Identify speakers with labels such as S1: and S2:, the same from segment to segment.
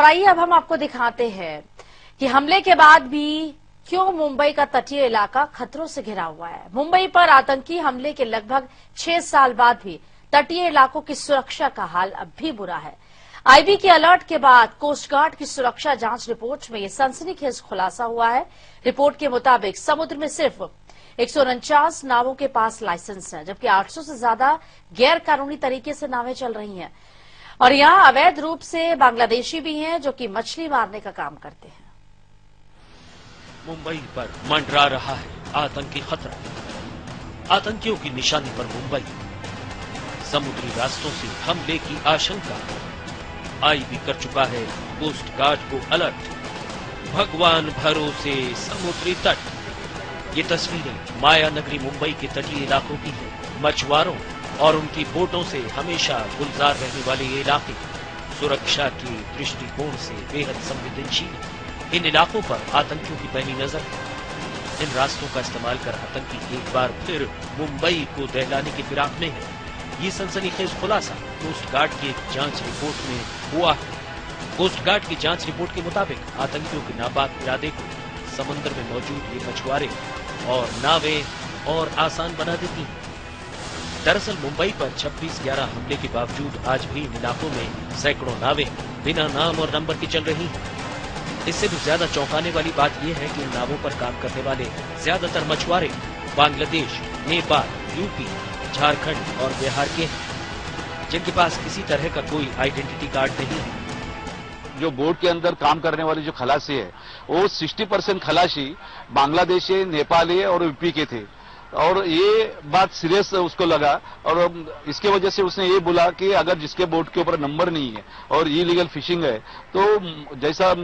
S1: आइए अब हम आपको दिखाते हैं कि हमले के बाद भी क्यों मुंबई का तटीय इलाका खतरों से घिरा हुआ है। मुंबई पर आतंकी हमले के लगभग 6 साल बाद भी तटीय इलाकों की सुरक्षा का हाल अब भी बुरा है। आईबी के अलर्ट के बाद कोस्ट गार्ड की सुरक्षा जांच रिपोर्ट में यह सनसनीखेज खुलासा हुआ है। रिपोर्ट के मुताबिक समुद्र में सिर्फ 149 नावों के पास लाइसेंस है, जबकि 800 से ज्यादा गैर कानूनी तरीके से नावें चल रही हैं और यहां अवैध रूप से बांग्लादेशी भी हैं जो कि मछली मारने का काम करते हैं।
S2: मुंबई पर मंडरा रहा है आतंकी खतरा। आतंकियों की निशानी पर मुंबई, समुद्री रास्तों से हमले की आशंका। आईबी कर चुका है कोस्ट गार्ड को अलर्ट। भगवान भरोसे समुद्री तट। ये तस्वीरें माया नगरी मुंबई के तटीय इलाकों की है। मछुआरों और उनकी बोटों से हमेशा गुलजार रहने वाले ये इलाके सुरक्षा के दृष्टिकोण से बेहद संवेदनशील है। इन इलाकों पर आतंकियों की पैनी नजर है। इन रास्तों का इस्तेमाल कर आतंकी एक बार फिर मुंबई को दहलाने की फिराक में है। ये सनसनीखेज खुलासा कोस्ट गार्ड की एक जांच रिपोर्ट में हुआ है। कोस्ट गार्ड की जांच रिपोर्ट के मुताबिक आतंकियों के नापाक इरादे को समुद्र में मौजूद ये मछुआरे और नावें और आसान बना देती हैं। दरअसल मुंबई पर 26/11 हमले के बावजूद आज भी इन इलाकों में सैकड़ों नावें बिना नाम और नंबर की चल रही हैं। इससे भी ज्यादा चौंकाने वाली बात यह है कि इन नावों पर काम करने वाले ज्यादातर मछुआरे बांग्लादेश, नेपाल, यूपी, झारखंड और बिहार के हैं, जिनके पास किसी तरह का कोई आइडेंटिटी कार्ड नहीं है।
S3: जो बोट के अंदर काम करने वाले जो खलासी है वो 60% खलासी बांग्लादेशी, नेपाली और यूपी के थे और ये बात सीरियस उसको लगा और इसके वजह से उसने ये बोला कि अगर जिसके बोट के ऊपर नंबर नहीं है और इलीगल फिशिंग है तो जैसा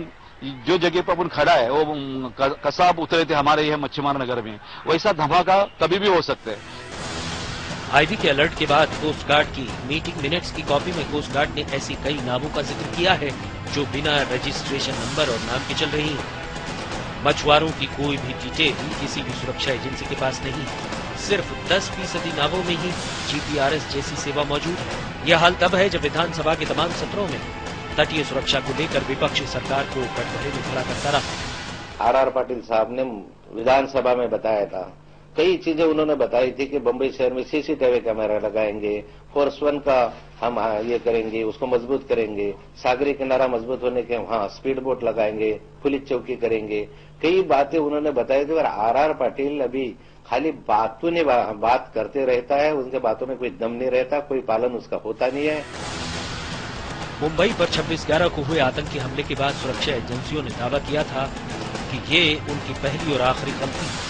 S3: जो जगह पर अपन खड़ा है वो कसाब उतरे थे हमारे यह मच्छीमार नगर में, वैसा धमाका कभी भी हो सकता है।
S2: आईबी के अलर्ट के बाद कोस्ट गार्ड की मीटिंग मिनट्स की कॉपी में कोस्ट गार्ड ने ऐसी कई नावों का जिक्र किया है जो बिना रजिस्ट्रेशन नंबर और नाम के चल रही हैं। मछुआरों की कोई भी डिटेल किसी भी सुरक्षा एजेंसी के पास नहीं है। सिर्फ 10% नावों में ही जीपीआरएस जैसी सेवा मौजूद है। यह हाल तब है जब विधानसभा के तमाम सत्रों में तटीय सुरक्षा को लेकर विपक्ष सरकार को कटघरे में खड़ा करता रहा।
S4: आर पाटिल साहब ने विधानसभा में बताया था, कई चीजें उन्होंने बताई थी कि बम्बई शहर में सीसीटीवी कैमरा लगाएंगे, फोर्स 1 का हम ये करेंगे, उसको मजबूत करेंगे, सागरी किनारा मजबूत होने के वहां स्पीड बोट लगाएंगे, पुलिस चौकी करेंगे। कई बातें उन्होंने बताई थी और आर पाटिल अभी खाली बातों ने बात करते रहता है, उनके बातों में कोई दम नहीं रहता, कोई पालन उसका होता नहीं है।
S2: मुंबई पर 26/11 को हुए आतंकी हमले के बाद सुरक्षा एजेंसियों ने दावा किया था कि ये उनकी पहली और आखिरी गलती है,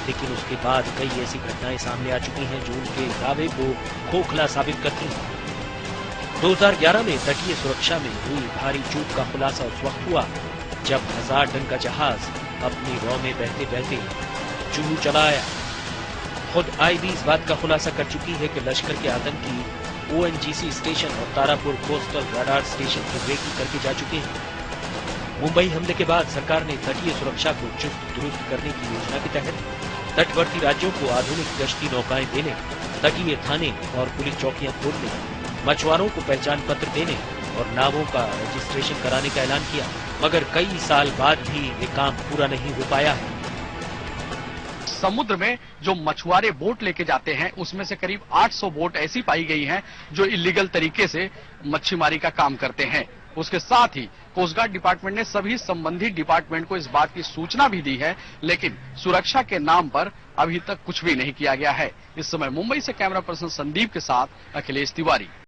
S2: लेकिन उसके बाद कई ऐसी घटनाएं सामने आ चुकी हैं जो उनके दावे को खोखला साबित करती हैं। 2011 में तटीय सुरक्षा में हुई भारी चूक का खुलासा उस वक्त हुआ जब 1000 टन का जहाज अपनी रौ में बहते बहते चूहू चला आया। खुद आईबी इस बात का खुलासा कर चुकी है कि लश्कर के आतंकी ओएनजीसी स्टेशन और तारापुर कोस्टल रडार स्टेशन की रेकी करके जा चुके हैं। मुंबई हमले के बाद सरकार ने तटीय सुरक्षा को चुस्त दुरुस्त करने की योजना के तहत तटवर्ती राज्यों को आधुनिक गश्ती नौकाएं देने, तटीय थाने और पुलिस चौकियां खोलने, मछुआरों को पहचान पत्र देने और नावों का रजिस्ट्रेशन कराने का ऐलान किया, मगर कई साल बाद भी ये काम पूरा नहीं हो पाया है।
S5: समुद्र में जो मछुआरे बोट लेके जाते हैं उसमें से करीब 800 बोट ऐसी पाई गई हैं जो इलीगल तरीके से मच्छीमारी का काम करते हैं। उसके साथ ही कोस्ट गार्ड डिपार्टमेंट ने सभी संबंधित डिपार्टमेंट को इस बात की सूचना भी दी है, लेकिन सुरक्षा के नाम पर अभी तक कुछ भी नहीं किया गया है। इस समय मुंबई से कैमरा पर्सन संदीप के साथ अखिलेश तिवारी।